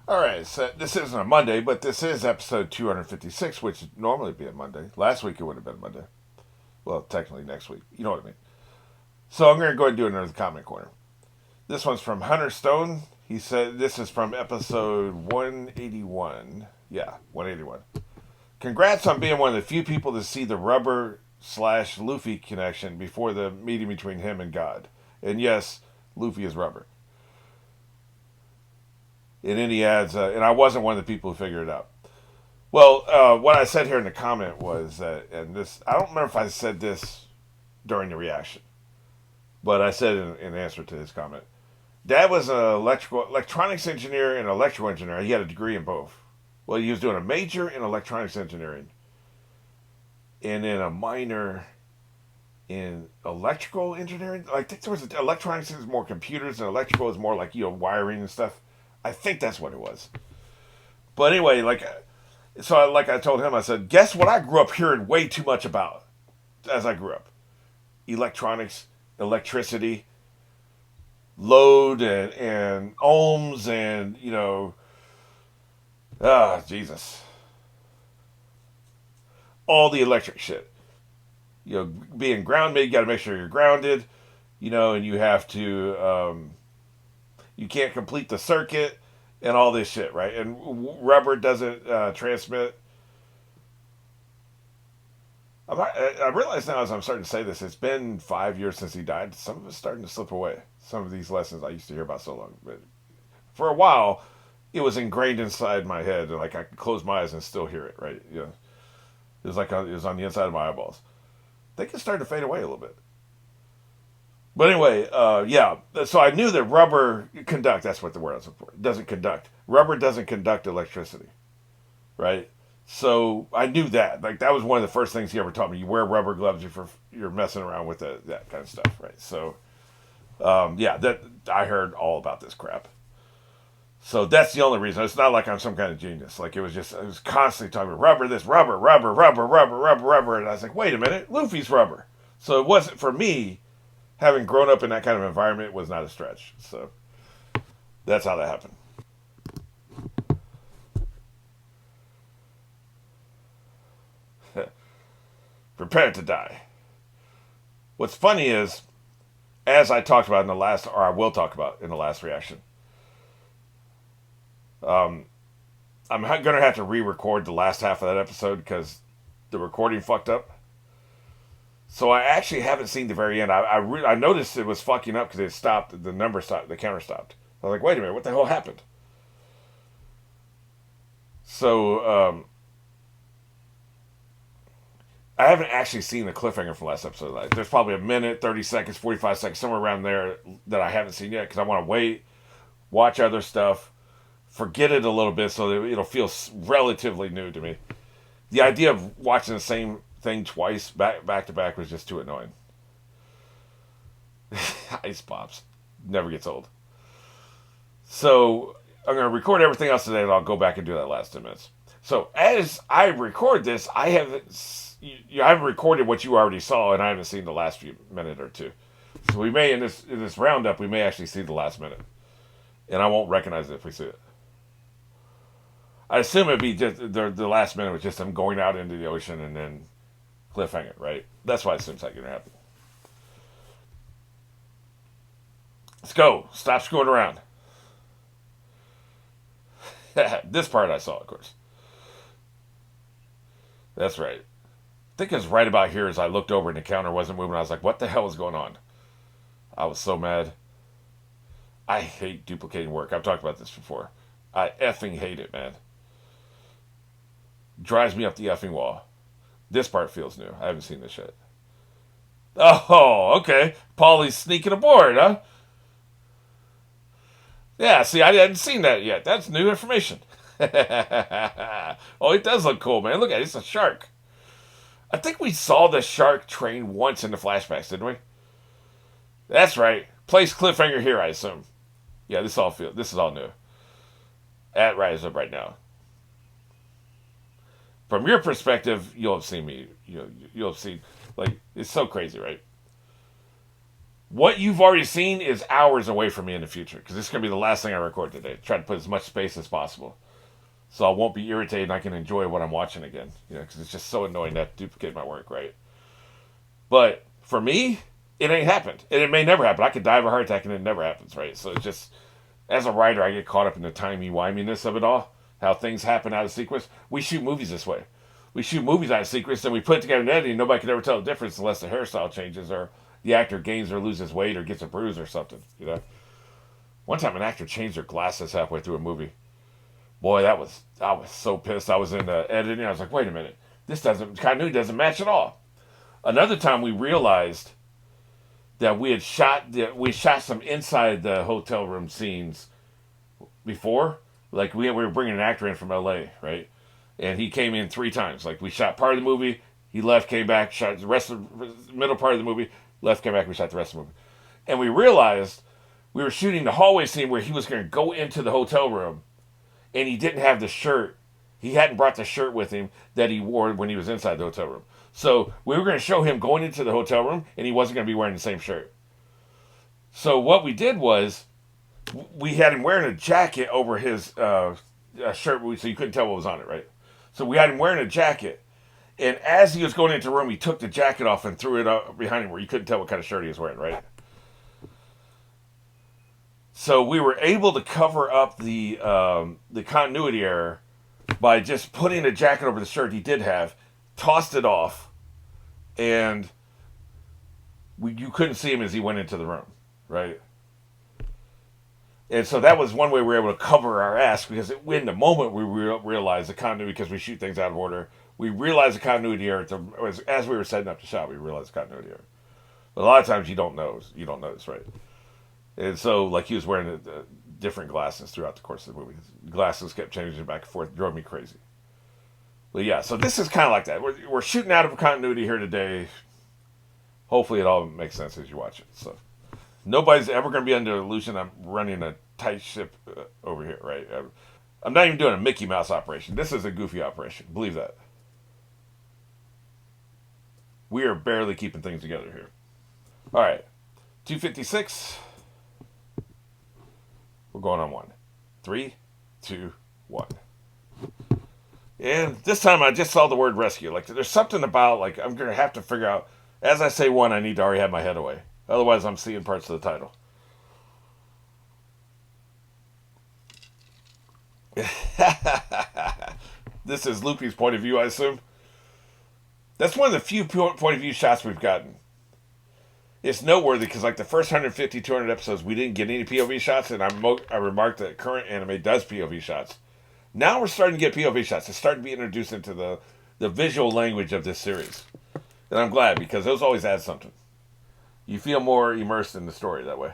All right, so this isn't a Monday, but this is episode 256, which would normally be a Monday. Last week it would have been Monday. Well, technically next week. You know what I mean. So I'm going to go ahead and do another comment corner. This one's from Hunter Stone. He said this is from episode 181. Yeah, 181. Congrats on being one of the few people to see the rubber slash Luffy connection before the meeting between him and God. And yes, Luffy is rubber. And then he adds, and I wasn't one of the people who figured it out. Well, what I said here in the comment was that, and this, I don't remember if I said this during the reaction, but I said in answer to his comment. Dad was an electronics engineer and electrical engineer. He had a degree in both. Well, he was doing a major in electronics engineering and then a minor in electrical engineering. I think there was electronics is more computers and electrical is more like, wiring and stuff. I think that's what it was. But anyway, like I told him, I said, guess what I grew up hearing way too much about as I grew up? Electronics, electricity, load and ohms and, Jesus. All the electric shit. Being grounded, you got to make sure you're grounded, and you have to, you can't complete the circuit and all this shit, right? And rubber doesn't transmit. I realize now as I'm starting to say this, it's been 5 years since he died. Some of it's starting to slip away. Some of these lessons I used to hear about so long. But for a while, it was ingrained inside my head. And I could close my eyes and still hear it, right? It was like it was on the inside of my eyeballs. They can start to fade away a little bit. But anyway, yeah. So I knew that rubber conduct. That's what the word I was looking for. It doesn't conduct. Rubber doesn't conduct electricity, right? So I knew that. Like that was one of the first things he ever taught me. You wear rubber gloves if you're messing around with that kind of stuff, right? So, yeah, that I heard all about this crap. So that's the only reason. It's not like I'm some kind of genius. Like it was constantly talking about rubber, this rubber, rubber, rubber, rubber, rubber, rubber, and I was like, wait a minute, Luffy's rubber. So it wasn't for me. Having grown up in that kind of environment was not a stretch. So that's how that happened. Prepare to die. What's funny is, as I talked about in the last, or I will talk about in the last reaction, I'm going to have to re-record the last half of that episode because the recording fucked up. So I actually haven't seen the very end. I noticed it was fucking up because it stopped. The number stopped. The counter stopped. I was like, wait a minute, what the hell happened? So I haven't actually seen the cliffhanger from last episode. Like, there's probably a minute, 30 seconds, 45 seconds, somewhere around there that I haven't seen yet because I want to wait, watch other stuff, forget it a little bit so that it'll feel relatively new to me. The idea of watching the same thing twice back to back was just too annoying. Ice pops never gets old. So I'm going to record everything else today, and I'll go back and do that last 10 minutes. So as I record this, I haven't recorded what you already saw, and I haven't seen the last few minute or two. So we may in this roundup, we may actually see the last minute, and I won't recognize it if we see it. I assume it'd be just the last minute was just them going out into the ocean and then cliffhanger, right? That's why it seems like it's gonna happen. Let's go. Stop screwing around. This part I saw, of course. That's right. I think it was right about here as I looked over and the counter wasn't moving. I was like, what the hell is going on? I was so mad. I hate duplicating work. I've talked about this before. I effing hate it, man. Drives me up the effing wall. This part feels new. I haven't seen this yet. Oh, okay. Paulie's sneaking aboard, huh? Yeah, see, I hadn't seen that yet. That's new information. Oh, it does look cool, man. Look at it. It's a shark. I think we saw the shark train once in the flashbacks, didn't we? That's right. Place cliffhanger here, I assume. Yeah, this is all new. At Rise Up right now. From your perspective, you'll have seen me. You'll have seen, like, it's so crazy, right? What you've already seen is hours away from me in the future because this is going to be the last thing I record today. Try to put as much space as possible so I won't be irritated and I can enjoy what I'm watching again. Because it's just so annoying to duplicate my work, right? But for me, it ain't happened. And it may never happen. I could die of a heart attack and it never happens, right? So it's just, as a writer, I get caught up in the timey-wiminess of it all, how things happen out of sequence. We shoot movies this way. We shoot movies out of sequence and we put it together in editing. Nobody can ever tell the difference unless the hairstyle changes or the actor gains or loses weight or gets a bruise or something. One time an actor changed their glasses halfway through a movie. Boy, I was so pissed. I was in the editing. I was like, wait a minute. Continuity doesn't match at all. Another time we realized that we shot some inside the hotel room scenes before. Like we were bringing an actor in from LA, right? And he came in 3 times. Like we shot part of the movie, he left, came back, shot the rest of the middle part of the movie, left, came back, we shot the rest of the movie. And we realized we were shooting the hallway scene where he was going to go into the hotel room and he didn't have the shirt. He hadn't brought the shirt with him that he wore when he was inside the hotel room. So we were going to show him going into the hotel room and he wasn't going to be wearing the same shirt. So what we did was we had him wearing a jacket over his shirt so you couldn't tell what was on it, right? So we had him wearing a jacket. And as he was going into the room, he took the jacket off and threw it up behind him where you couldn't tell what kind of shirt he was wearing, right? So we were able to cover up the continuity error by just putting a jacket over the shirt he did have, tossed it off, and you couldn't see him as he went into the room, right? And so that was one way we were able to cover our ass because in the moment we realized the continuity because we shoot things out of order. We realized the continuity error as we were setting up the shot. We realized the continuity error. But a lot of times you don't notice, right? And so like he was wearing different glasses throughout the course of the movie. His glasses kept changing back and forth. It drove me crazy. But yeah, so this is kind of like that. We're shooting out of continuity here today. Hopefully it all makes sense as you watch it. So nobody's ever going to be under the illusion I'm running a tight ship over here, right? I'm not even doing a Mickey Mouse operation. This is a goofy operation. Believe that. We are barely keeping things together here. All right. 256. We're going on 1. 3, 2, 1. And this time I just saw the word rescue. Like there's something about like I'm going to have to figure out. As I say 1, I need to already have my head away. Otherwise, I'm seeing parts of the title. This is Loopy's point of view, I assume. That's one of the few point of view shots we've gotten. It's noteworthy because like the first 150, 200 episodes, we didn't get any POV shots, and I remarked that current anime does POV shots. Now we're starting to get POV shots. It's starting to be introduced into the visual language of this series. And I'm glad because those always add something. You feel more immersed in the story that way.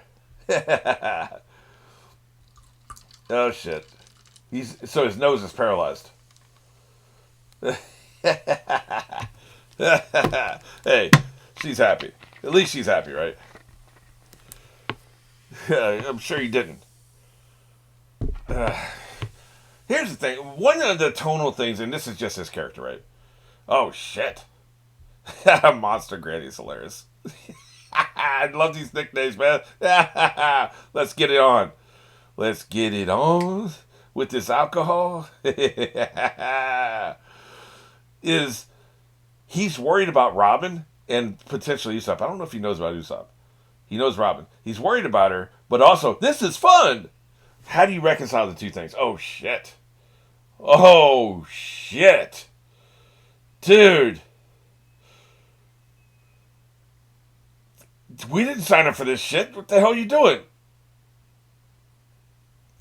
Oh shit. So his nose is paralyzed. Hey, she's happy. At least she's happy, right? I'm sure you didn't. Here's the thing. One of the tonal things, and this is just his character, right? Oh shit. Monster Granny is hilarious. I love these nicknames, man. Let's get it on. Let's get it on with this alcohol. He's worried about Robin and potentially Usopp. I don't know if he knows about Usopp. He knows Robin. He's worried about her, but also, this is fun. How do you reconcile the two things? Oh, shit. Oh, shit. Dude. We didn't sign up for this shit. What the hell are you doing?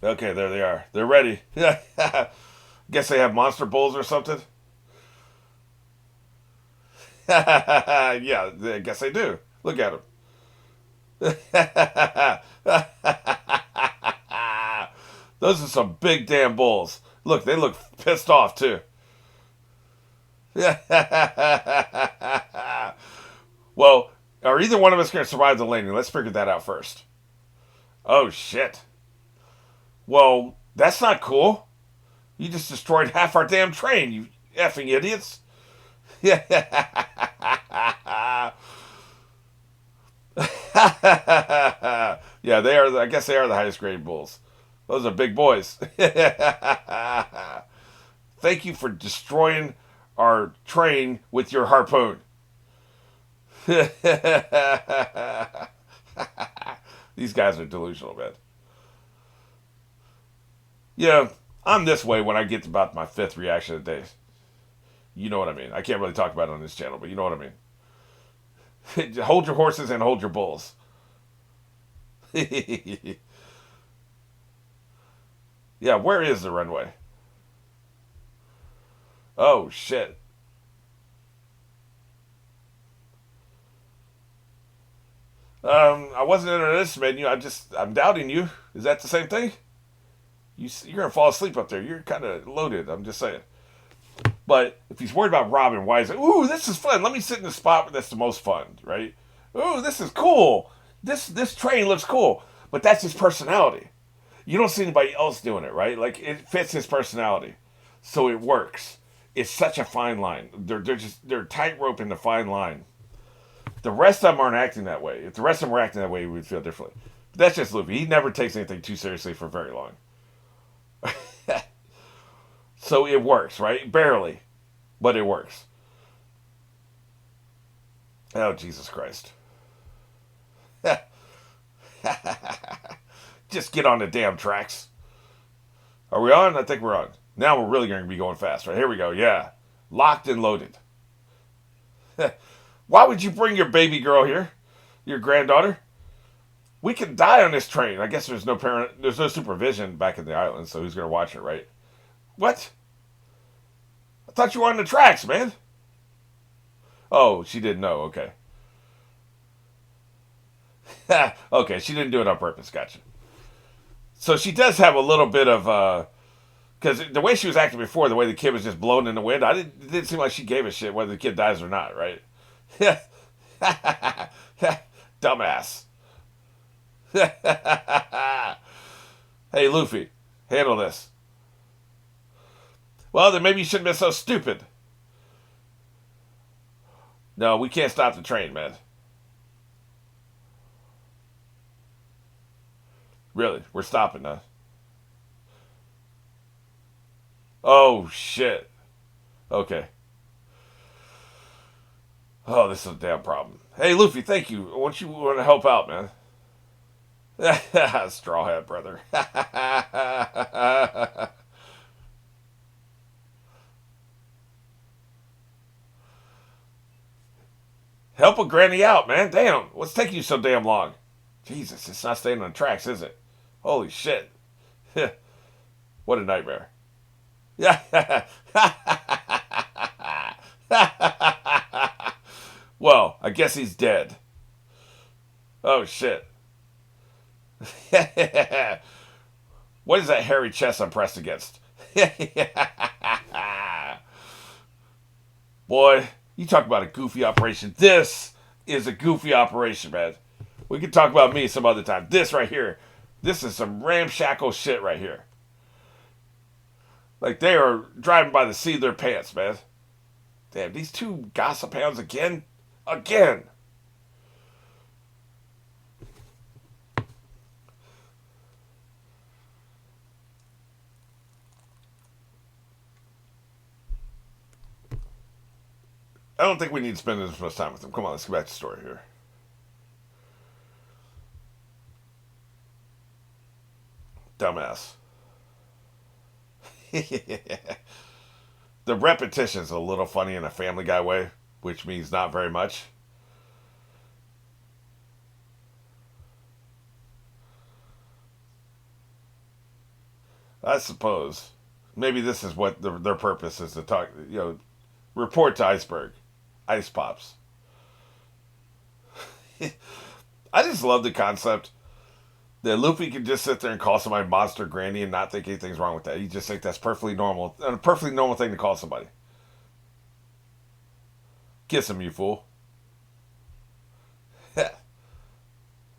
Okay, there they are. They're ready. Guess they have monster bowls or something. Yeah, I guess they do. Look at them. Those are some big damn bulls. Look, they look pissed off too. Well, are either one of us going to survive the landing? Let's figure that out first. Oh, shit. Well, that's not cool. You just destroyed half our damn train, you effing idiots. Yeah, they are. I guess they are the highest grade bulls. Those are big boys. Thank you for destroying our train with your harpoon. These guys are delusional, man. Yeah, I'm this way when I get to about my fifth reaction of the day. You know what I mean. I can't really talk about it on this channel, but you know what I mean. Hold your horses and hold your bulls. Yeah, where is the runway? Oh, shit. I wasn't underestimating you. I'm doubting you. Is that the same thing? You're gonna fall asleep up there. You're kind of loaded. I'm just saying. But if he's worried about Robin, why is it? Ooh, this is fun. Let me sit in the spot where that's the most fun, right? Ooh, this is cool. This train looks cool. But that's his personality. You don't see anybody else doing it, right? Like it fits his personality, so it works. It's such a fine line. They're tightrope in the fine line. The rest of them aren't acting that way. If the rest of them were acting that way, we would feel differently. But that's just Luffy. He never takes anything too seriously for very long. So it works, right? Barely, but it works. Oh, Jesus Christ. Just get on the damn tracks. Are we on? I think we're on. Now we're really going to be going fast, right? Here we go. Yeah. Locked and loaded. Why would you bring your baby girl here? Your granddaughter? We can die on this train. I guess there's no supervision back in the island, so who's going to watch it, right? What? I thought you were on the tracks, man. Oh, she didn't know. Okay. Okay, she didn't do it on purpose. Gotcha. So she does have a little bit of because the way she was acting before, the way the kid was just blown in the wind, it didn't seem like she gave a shit whether the kid dies or not, right? Dumbass. Hey, Luffy, handle this. Well, then maybe you shouldn't have been so stupid. No, we can't stop the train, man. Really, we're stopping, huh? Oh, shit. Okay. Oh, this is a damn problem. Hey, Luffy, thank you. I want to help out, man. Straw hat, brother. Help a granny out, man. Damn, what's taking you so damn long? Jesus, it's not staying on the tracks, is it? Holy shit. What a nightmare. Yeah. Well, I guess he's dead. Oh, shit. What is that hairy chest I'm pressed against? Boy, you talk about a goofy operation. This is a goofy operation, man. We can talk about me some other time. This right here, this is some ramshackle shit right here. Like they are driving by the seat of their pants, man. Damn, these two gossip hounds again? Again! I don't think we need to spend this much time with them. Come on, let's get back to the story here. Dumbass. The repetition is a little funny in a Family Guy way, which means not very much. I suppose. Maybe this is what their purpose is to talk, report to Iceberg. Ice Pops. I just love the concept that Luffy can just sit there and call somebody Monster Granny and not think anything's wrong with that. He just thinks that's perfectly normal. A perfectly normal thing to call somebody. Kiss him, you fool.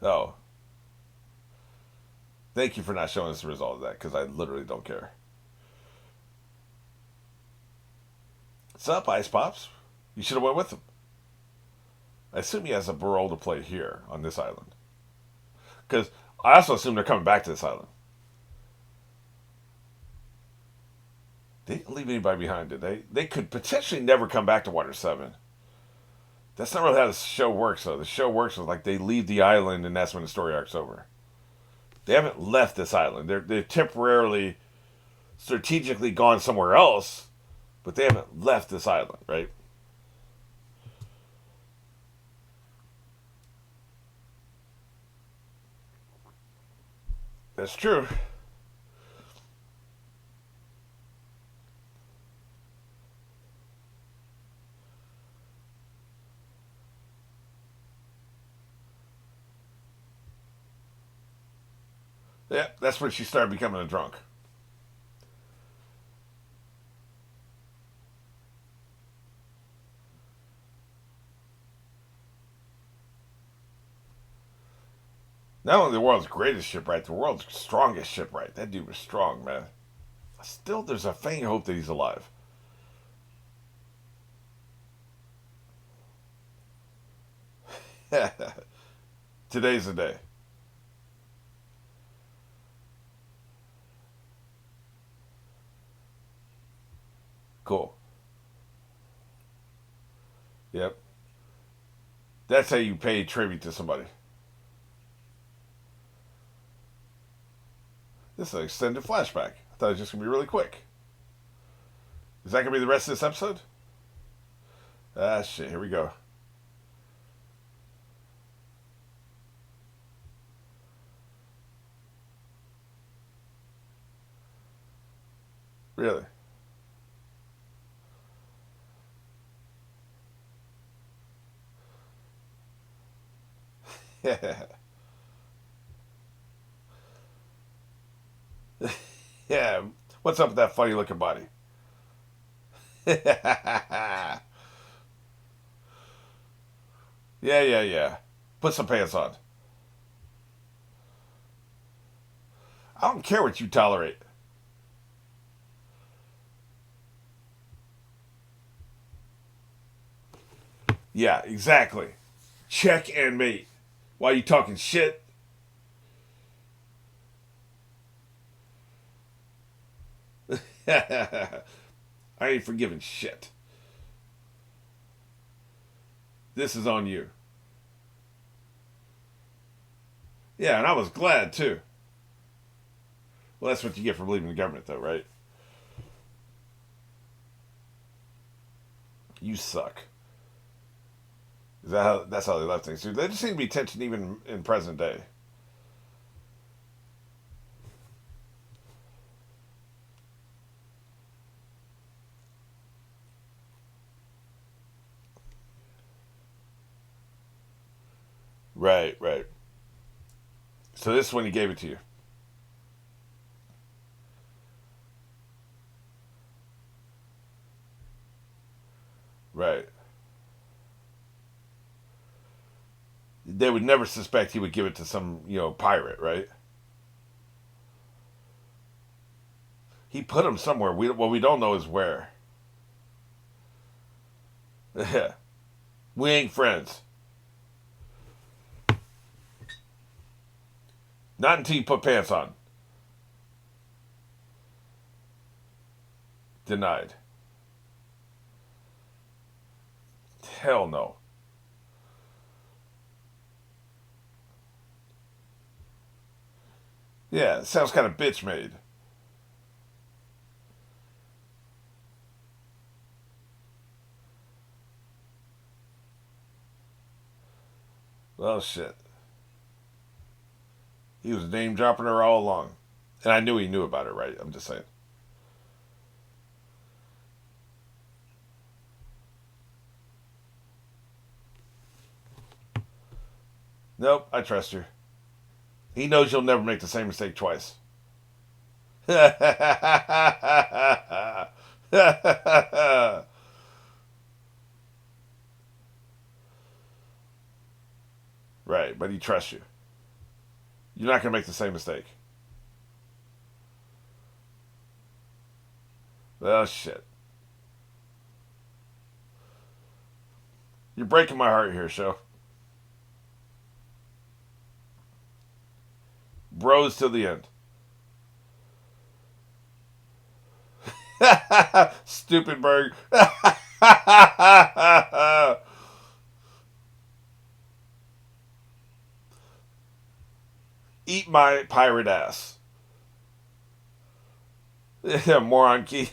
Oh. Thank you for not showing us the result of that, because I literally don't care. What's up, Ice Pops? You should have went with him. I assume he has a role to play here on this island. Because I also assume they're coming back to this island. They didn't leave anybody behind, did they? They could potentially never come back to Water 7. That's not really how the show works, though. The show works with, like, they leave the island and that's when the story arc's over. They haven't left this island. They've temporarily, strategically gone somewhere else, but they haven't left this island, right? That's true. Yeah, that's when she started becoming a drunk. Not only the world's greatest shipwright, the world's strongest shipwright. That dude was strong, man. Still, there's a faint hope that he's alive. Today's the day. Cool. Yep. That's how you pay tribute to somebody. This is an extended flashback. I thought it was just going to be really quick. Is that going to be the rest of this episode? Ah, shit. Here we go. Really? Yeah. Yeah. What's up with that funny looking body? Yeah, yeah, yeah. Put some pants on. I don't care what you tolerate. Yeah, exactly. Check and mate. Why you talking shit? I ain't forgiving shit. This is on you. Yeah, and I was glad too. Well, that's what you get for believing the government, though, right? You suck. Is that how? That's how they left things. Dude, they just seem to be tension even in present day. Right, right. So this is when he gave it to you. Right. They would never suspect he would give it to some, pirate, right? He put him somewhere. What we don't know is where. Yeah. We ain't friends. Not until you put pants on. Denied. Hell no. Yeah, it sounds kind of bitch made. Well, shit. He was name dropping her all along. And I knew he knew about it, right? I'm just saying. Nope, I trust you. He knows you'll never make the same mistake twice. Right, but he trusts you. You're not going to make the same mistake. Well, shit. You're breaking my heart here, show. Bros till the end. Stupid bird. Eat my pirate ass. Moron key.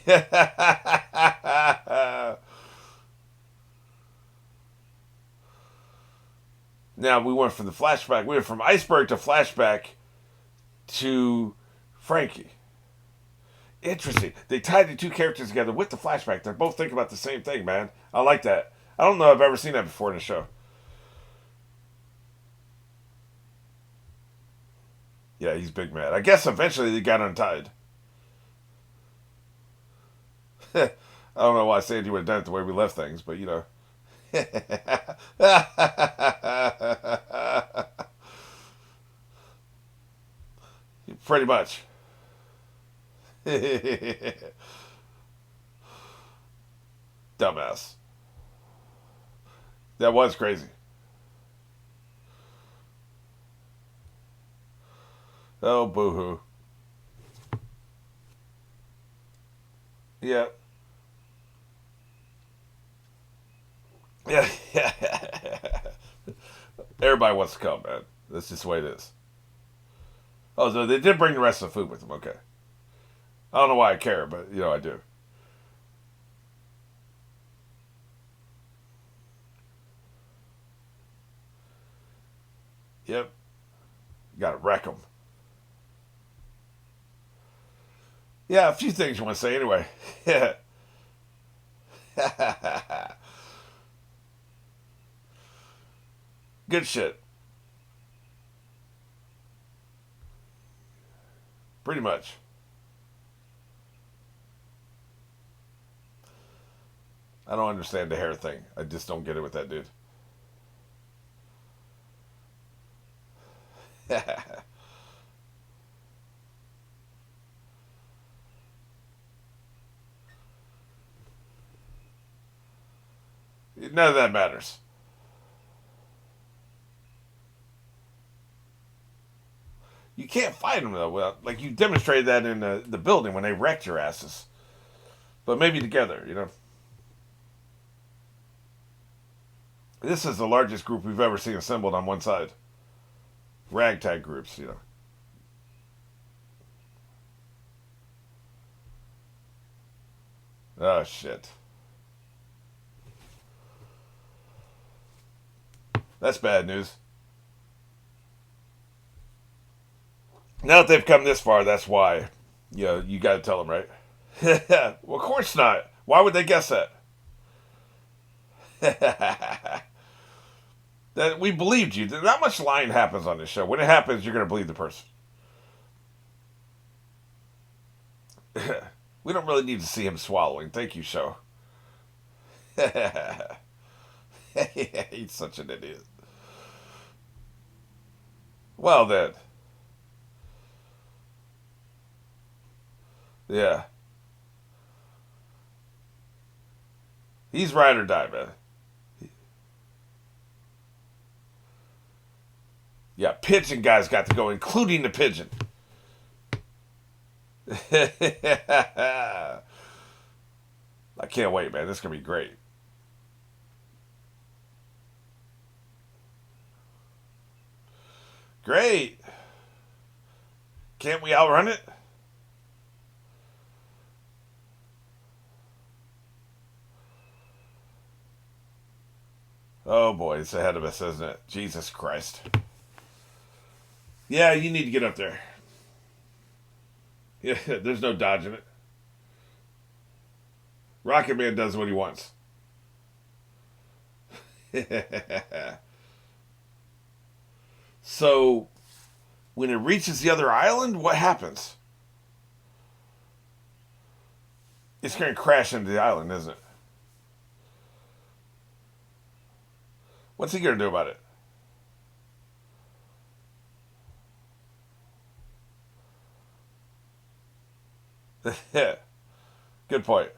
Now we went from the flashback. We went from iceberg to flashback to Frankie. Interesting. They tied the two characters together with the flashback. They're both thinking about the same thing, man. I like that. I don't know if I've ever seen that before in a show. Yeah, he's big mad. I guess eventually they got untied. I don't know why Sandy would have done it the way we left things, but you know. Pretty much. Dumbass. That was crazy. Oh, boo-hoo. Yeah. Yeah. Everybody wants to come, man. That's just the way it is. Oh, so they did bring the rest of the food with them. Okay. I don't know why I care, but, you know, I do. Yep. You gotta wreck them. Yeah, a few things you want to say anyway. Yeah. Good shit. Pretty much. I don't understand the hair thing. I just don't get it with that dude. None of that matters. You can't fight them though. Well, like you demonstrated that in the building when they wrecked your asses. But maybe together, you know. This is the largest group we've ever seen assembled on one side. Ragtag groups, you know. Oh shit. That's bad news. Now that they've come this far, that's why. You know, you got to tell them, right? Well, of course not. Why would they guess that? That we believed you. Not much lying happens on this show. When it happens, you're going to believe the person. We don't really need to see him swallowing. Thank you, show. He's such an idiot. Well then, yeah, he's ride or die, man. Yeah, pigeon guys got to go, including the pigeon. I can't wait, man. This is gonna be great. Great. Can't we outrun it? Oh boy, it's ahead of us, isn't it? Jesus Christ. Yeah, you need to get up there. Yeah, there's no dodging it. Rocket Man does what he wants. So, when it reaches the other island, what happens? It's going to crash into the island, isn't it? What's he going to do about it? Good point.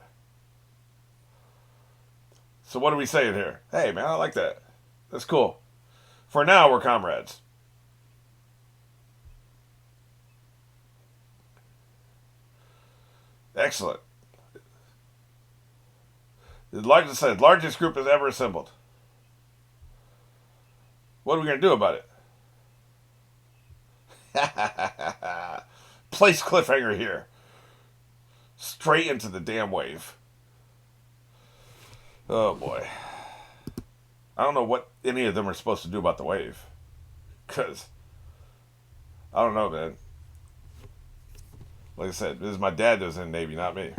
So, what are we saying here? Hey, man, I like that. That's cool. For now, we're comrades. Excellent. Largest group has ever assembled. What are we going to do about it? Place cliffhanger here. Straight into the damn wave. Oh boy. I don't know what any of them are supposed to do about the wave. Because, I don't know, man. Like I said, this is my dad that was in the Navy, not me.